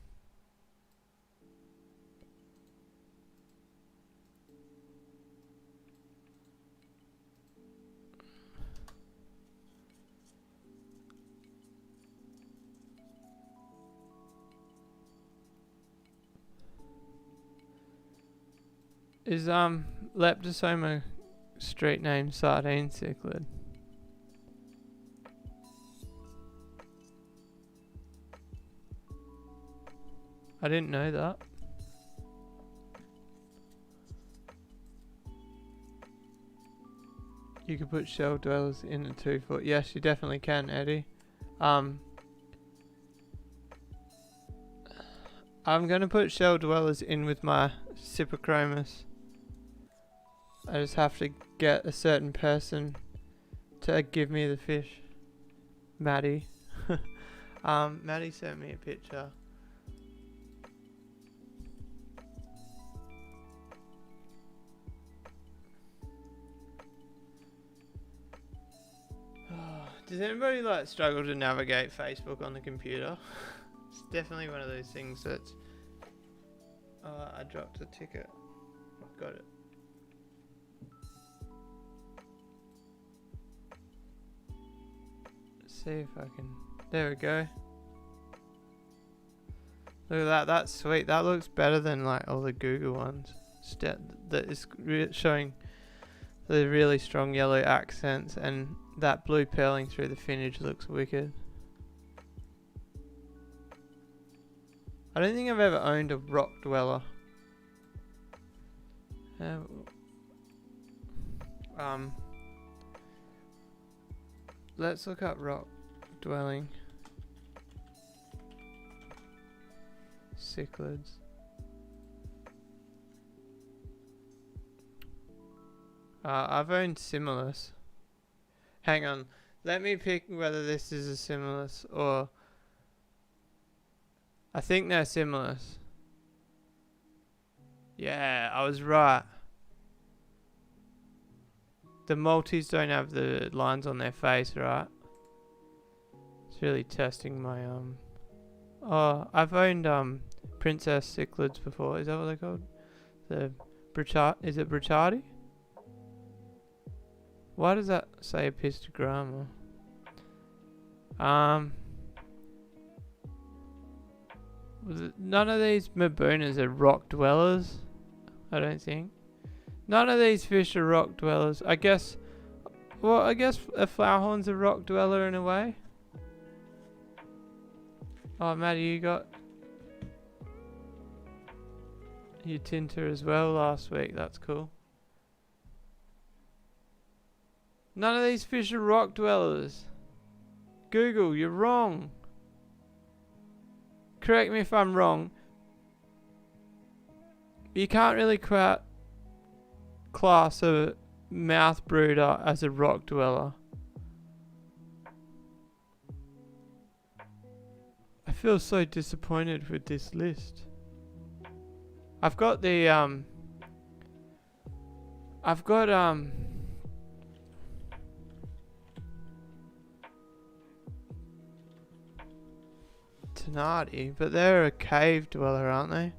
Is Leptosoma street name sardine cichlid? I didn't know that. You could put shell dwellers in a 2-foot. Yes, you definitely can, Eddie. I'm gonna put shell dwellers in with my Cyprichromis. I just have to get a certain person to give me the fish. Maddie. Maddie sent me a picture. Does anybody like struggle to navigate Facebook on the computer? It's definitely one of those things that's... Oh, I dropped a ticket. I've got it. Let's see if I can... There we go. Look at that, that's sweet. That looks better than like all the Google ones. That is showing the really strong yellow accents, and that blue pearling through the finnage looks wicked. I don't think I've ever owned a rock dweller. Let's look up rock dwelling cichlids. I've owned Simulus. Hang on, let me pick whether this is a Simulus or... I think they're Simulus. Yeah, I was right. The Maltese don't have the lines on their face, right? It's really testing my Oh, I've owned Princess Cichlids before. Is that what they're called? The is it Brichardi? Why does that say epistogramma? None of these Mabunas are rock dwellers, I don't think. None of these fish are rock dwellers. I guess, well, I guess a flowerhorn's a rock dweller in a way. Oh, Maddie, you got your Tinter as well last week. That's cool. None of these fish are rock dwellers. Google, you're wrong. Correct me if I'm wrong. You can't really class a mouth brooder as a rock dweller. I feel so disappointed with this list. I've got the I've got Tenardi, but they're a cave dweller, aren't they?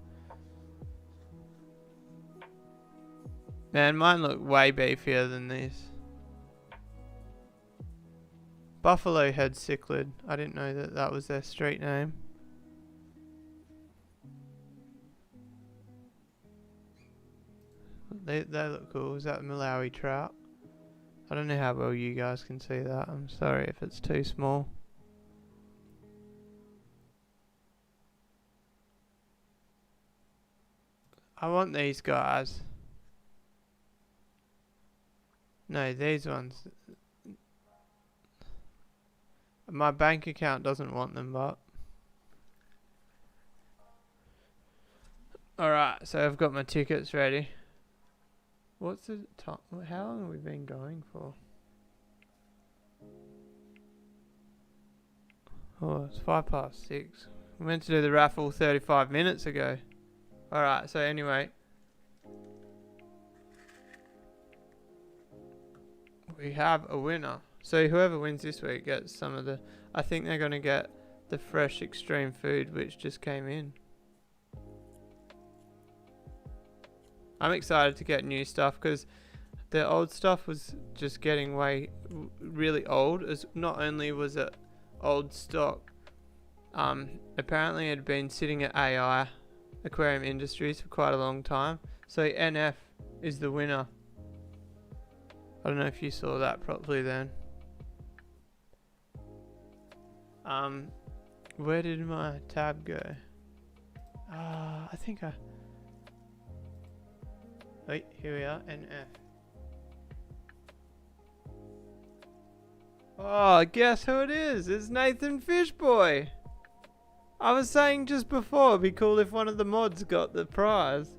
Man, mine look way beefier than these. Buffalo Head Cichlid. I didn't know that that was their street name. They look cool. Is that Malawi trout? I don't know how well you guys can see that. I'm sorry if it's too small. I want these guys. No, these ones. My bank account doesn't want them, but... Alright, so I've got my tickets ready. What's the time? How long have we been going for? Oh, it's 6:05. We meant to do the raffle 35 minutes ago. Alright, so anyway. We have a winner. So whoever wins this week gets some of the... I think they're going to get the fresh extreme food which just came in. I'm excited to get new stuff because the old stuff was just getting really old. As not only was it old stock, apparently it had been sitting at AI, Aquarium Industries, for quite a long time. So NF is the winner. I don't know if you saw that properly then. Where did my tab go? I think I... Wait, here we are, NF. Oh, guess who it is? It's Nathan Fishboy. I was saying just before, it'd be cool if one of the mods got the prize.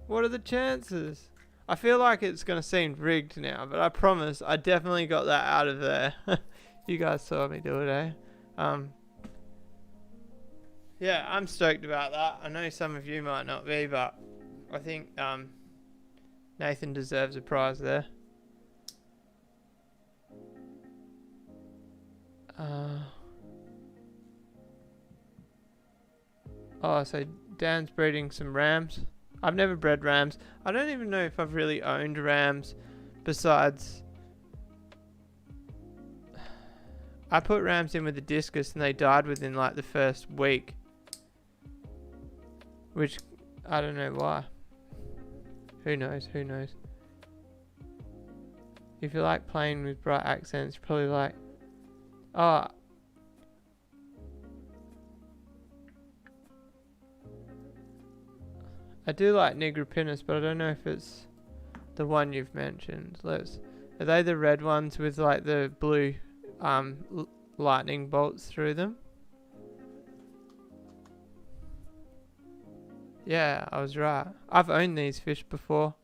What are the chances? I feel like it's going to seem rigged now, but I promise I definitely got that out of there. You guys saw me do it, eh? Yeah, I'm stoked about that. I know some of you might not be, but I think Nathan deserves a prize there. Oh, so Dan's breeding some rams. I've never bred rams. I don't even know if I've really owned rams besides... I put rams in with the discus and they died within like the first week. Which, I don't know why. Who knows, who knows. If you like playing with bright accents, you're probably like... Oh... I do like Nigripinus, but I don't know if it's the one you've mentioned. Are they the red ones with like the blue lightning bolts through them? Yeah, I was right. I've owned these fish before.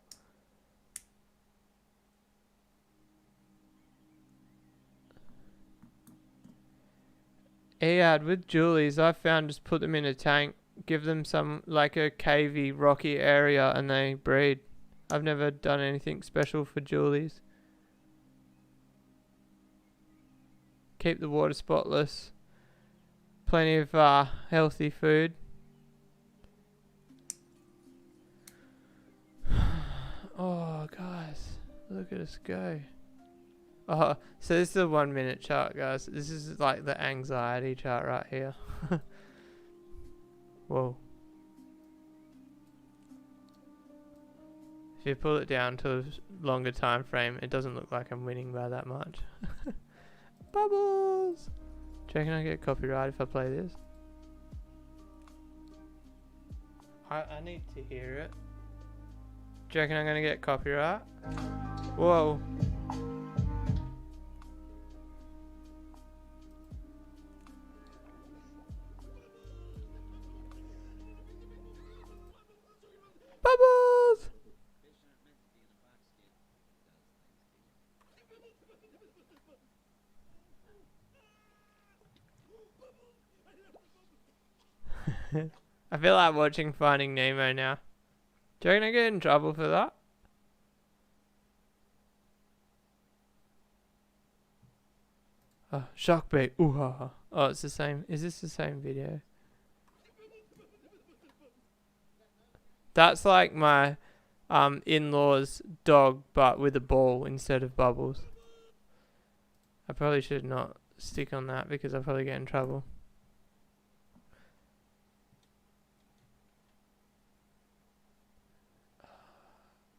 Ead, with Julies, I found just put them in a tank, give them some like a cavey, rocky area, and they breed. I've never done anything special for Julies. Keep the water spotless. Plenty of healthy food. Oh, guys, look at us go. Oh, so this is a 1 minute chart, guys. This is like the anxiety chart right here. Whoa. If you pull it down to a longer time frame, it doesn't look like I'm winning by that much. Bubbles! Do you reckon I get copyright if I play this? I need to hear it. Do you reckon I'm gonna get copyright? Whoa. Bubbles! I feel like watching Finding Nemo now. Do you reckon I get in trouble for that? Shark bait. Ooh ha ha. Oh, it's the same. Is this the same video? That's like my in-laws dog, but with a ball instead of bubbles. I probably should not stick on that because I'll probably get in trouble.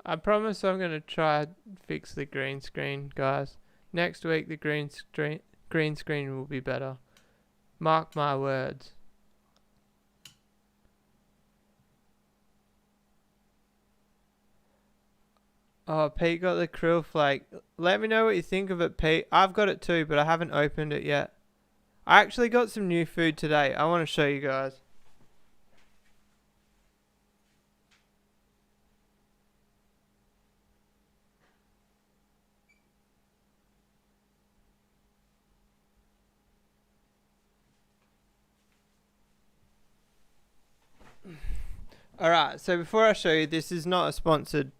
I promise I'm going to try fix the green screen, guys. Next week the green screen will be better. Mark my words. Oh, Pete got the krill flake. Let me know what you think of it, Pete. I've got it too, but I haven't opened it yet. I actually got some new food today. I want to show you guys. Alright, so before I show you, this is not a sponsored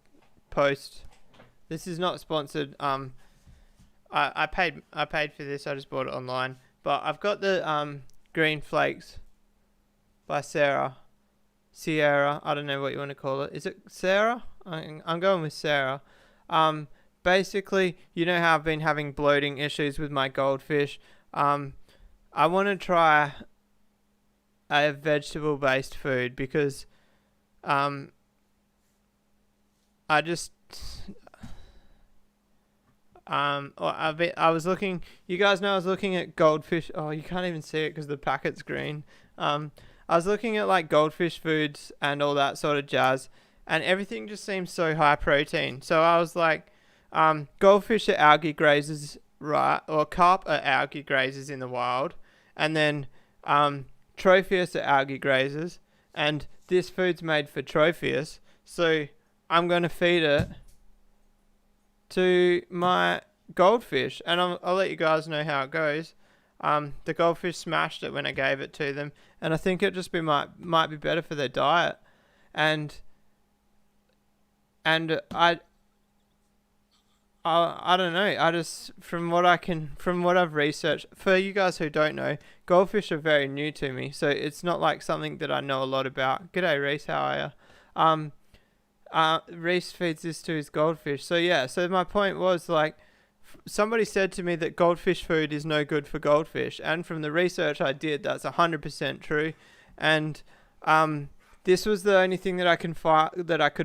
post. This is not sponsored. I paid for this. I just bought it online. But I've got the green flakes by Sierra. I don't know what you want to call it. Is it Sarah? I'm going with Sarah. Basically, you know how I've been having bloating issues with my goldfish. I want to try a vegetable-based food because I was looking. You guys know I was looking at goldfish. Oh, you can't even see it because the packet's green. I was looking at like goldfish foods and all that sort of jazz, and everything just seems so high protein. So I was like, goldfish are algae grazers, right? Or carp are algae grazers in the wild, and then Tropheus are algae grazers, and this food's made for Tropheus, so I'm going to feed it to my goldfish, and I'll let you guys know how it goes. The goldfish smashed it when I gave it to them, and I think it just might be better for their diet, and I don't know. I just from what I've researched, for you guys who don't know, goldfish are very new to me, so it's not like something that I know a lot about. G'day Reese, how are you? Reese feeds this to his goldfish. So yeah, so my point was like, somebody said to me that goldfish food is no good for goldfish, and from the research I did, that's 100% true, and this was the only thing that I could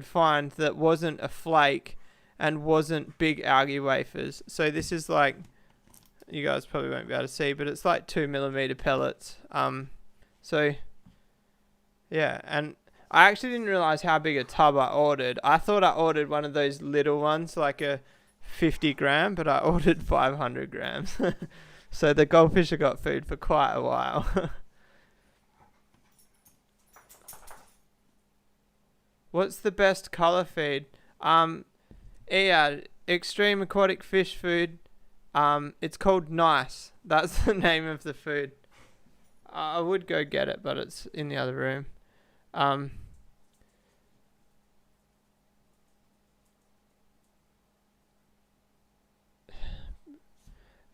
find that wasn't a flake and wasn't big algae wafers. So this is like, you guys probably won't be able to see, but it's like 2mm pellets. So yeah, and I actually didn't realize how big a tub I ordered. I thought I ordered one of those little ones, like a 50 gram, but I ordered 500 grams. So the goldfish have got food for quite a while. What's the best color feed? Yeah, extreme aquatic fish food. It's called Nice. That's the name of the food. I would go get it, but it's in the other room.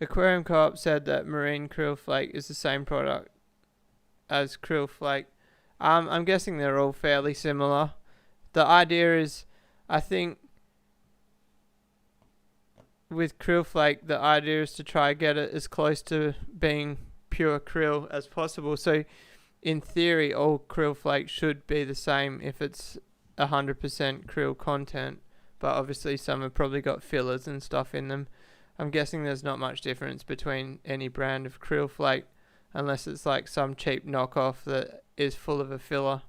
Aquarium Co-op said that marine krill flake is the same product as krill flake. I'm guessing they're all fairly similar. The idea is, I think, with krill flake, the idea is to try to get it as close to being pure krill as possible. So in theory, all krill flake should be the same if it's 100% krill content, but obviously some have probably got fillers and stuff in them. I'm guessing there's not much difference between any brand of krill flake, unless it's like some cheap knockoff that is full of a filler.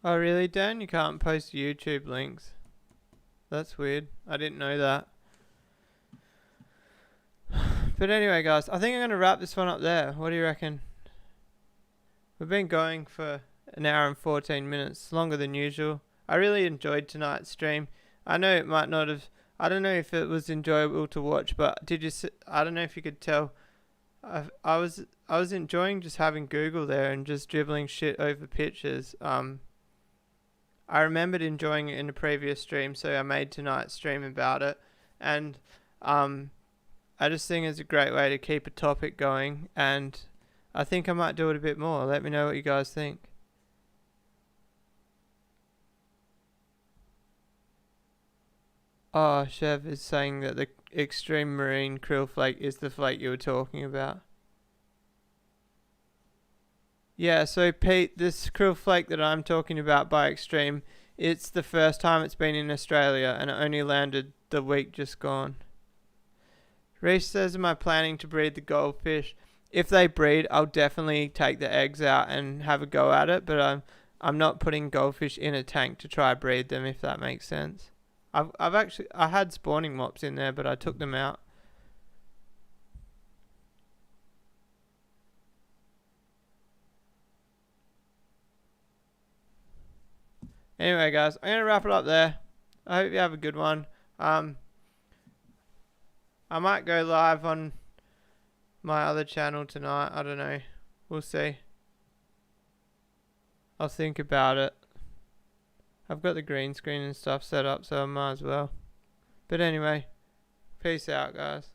Oh really, Dan? You can't post YouTube links? That's weird. I didn't know that. But anyway, guys, I think I'm going to wrap this one up there. What do you reckon? We've been going for an hour and 14 minutes, longer than usual. I really enjoyed tonight's stream. I know it might not have. I don't know if it was enjoyable to watch, but I don't know if you could tell. I was enjoying just having Google there and just dribbling shit over pictures. I remembered enjoying it in the previous stream, so I made tonight's stream about it. And I just think it's a great way to keep a topic going, and I think I might do it a bit more. Let me know what you guys think. Oh, Chev is saying that the extreme marine krill flake is the flake you were talking about. Yeah, so Pete, this krill flake that I'm talking about by extreme, it's the first time it's been in Australia, and it only landed the week just gone. Reese says, am I planning to breed the goldfish? If they breed, I'll definitely take the eggs out and have a go at it, but I'm not putting goldfish in a tank to try breed them, if that makes sense. I had spawning mops in there, but I took them out. Anyway, guys, I'm gonna wrap it up there. I hope you have a good one. I might go live on my other channel tonight. I don't know. We'll see. I'll think about it. I've got the green screen and stuff set up, so I might as well. But anyway, peace out, guys.